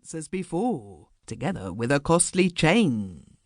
chance as before, together with a costly chain.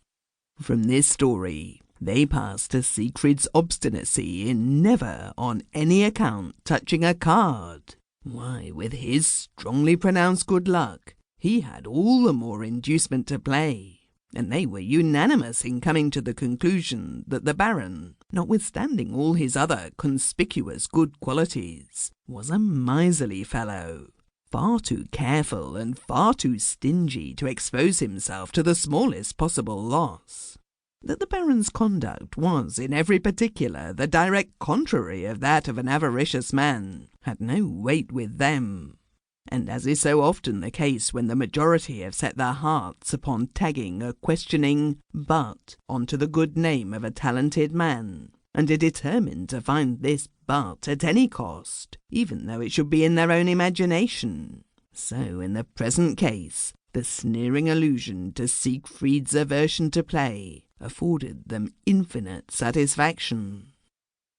From this story, they pass to Siegfried's obstinacy in never on any account touching a card. Why, with his strongly pronounced good luck, he had all the more inducement to play, and they were unanimous in coming to the conclusion that the Baron, notwithstanding all his other conspicuous good qualities, was a miserly fellow, far too careful and far too stingy to expose himself to the smallest possible loss. That the Baron's conduct was in every particular the direct contrary of that of an avaricious man had no weight with them, and as is so often the case when the majority have set their hearts upon tagging a questioning but onto the good name of a talented man, and are determined to find this but at any cost, even though it should be in their own imagination, so in the present case the sneering allusion to Siegfried's aversion to play afforded them infinite satisfaction.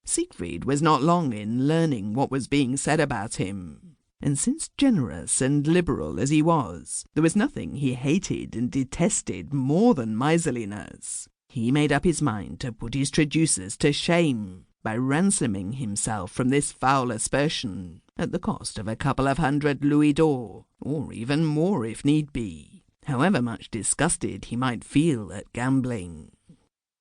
Siegfried was not long in learning what was being said about him, and since generous and liberal as he was, there was nothing he hated and detested more than miserliness. He made up his mind to put his traducers to shame by ransoming himself from this foul aspersion at the cost of a couple of 100 louis d'or, or even more if need be, however much disgusted he might feel at gambling.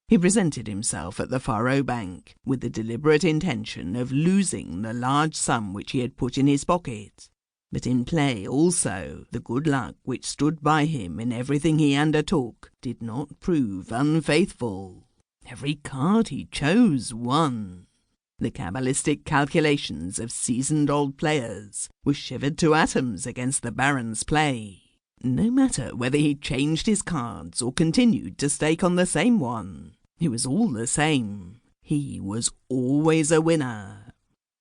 He presented himself at the faro bank with the deliberate intention of losing the large sum which he had put in his pocket, but in play also the good luck which stood by him in everything he undertook did not prove unfaithful. Every card he chose won. The cabalistic calculations of seasoned old players were shivered to atoms against the Baron's play. No matter whether he changed his cards or continued to stake on the same one, it was all the same. He was always a winner.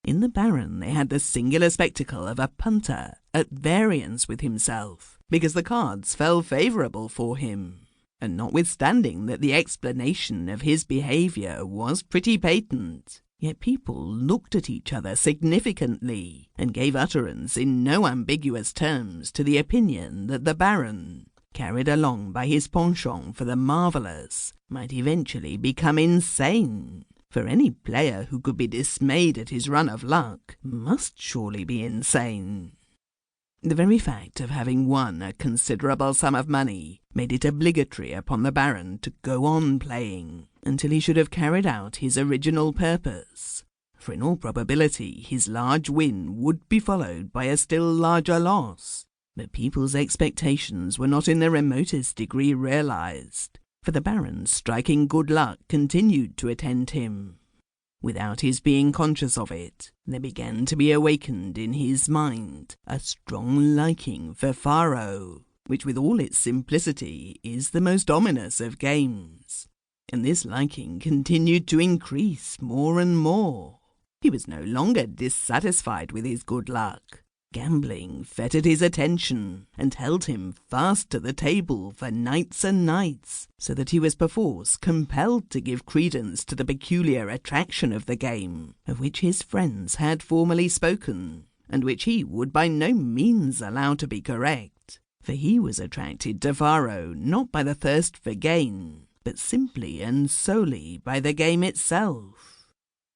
In the Baron they had the singular spectacle of a punter at variance with himself, because the cards fell favourable for him, and notwithstanding that the explanation of his behaviour was pretty patent, yet people looked at each other significantly, and gave utterance in no ambiguous terms to the opinion that the Baron, carried along by his penchant for the marvellous, might eventually become insane, for any player who could be dismayed at his run of luck must surely be insane. The very fact of having won a considerable sum of money made it obligatory upon the Baron to go on playing until he should have carried out his original purpose, for in all probability his large win would be followed by a still larger loss. But people's expectations were not in the remotest degree realized, for the Baron's striking good luck continued to attend him. Without his being conscious of it, there began to be awakened in his mind a strong liking for faro, which with all its simplicity is the most ominous of games, and this liking continued to increase more and more. He was no longer dissatisfied with his good luck. Gambling fettered his attention and held him fast to the table for nights and nights, so that he was perforce compelled to give credence to the peculiar attraction of the game, of which his friends had formerly spoken, and which he would by no means allow to be correct, for he was attracted to faro not by the thirst for gain, but simply and solely by the game itself.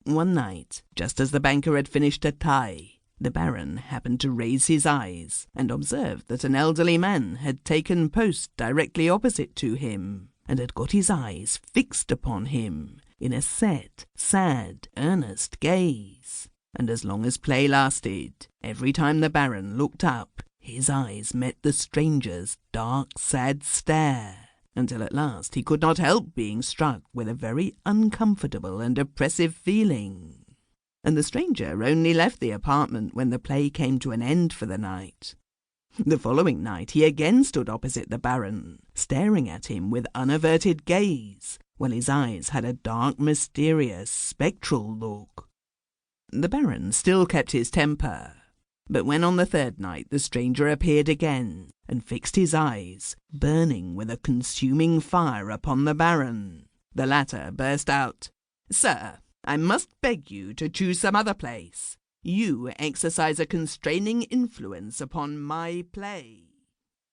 One night, just as the banker had finished a tie, the Baron happened to raise his eyes and observed that an elderly man had taken post directly opposite to him, and had got his eyes fixed upon him in a set, sad, earnest gaze. And as long as play lasted, every time the Baron looked up, his eyes met the stranger's dark, sad stare, until at last he could not help being struck with a very uncomfortable and oppressive feeling. And the stranger only left the apartment when the play came to an end for the night. The following night he again stood opposite the Baron, staring at him with unaverted gaze, while his eyes had a dark, mysterious, spectral look. The Baron still kept his temper, but when on the third night the stranger appeared again, and fixed his eyes, burning with a consuming fire, upon the Baron, the latter burst out, "Sir, I must beg you to choose some other place. You exercise a constraining influence upon my play."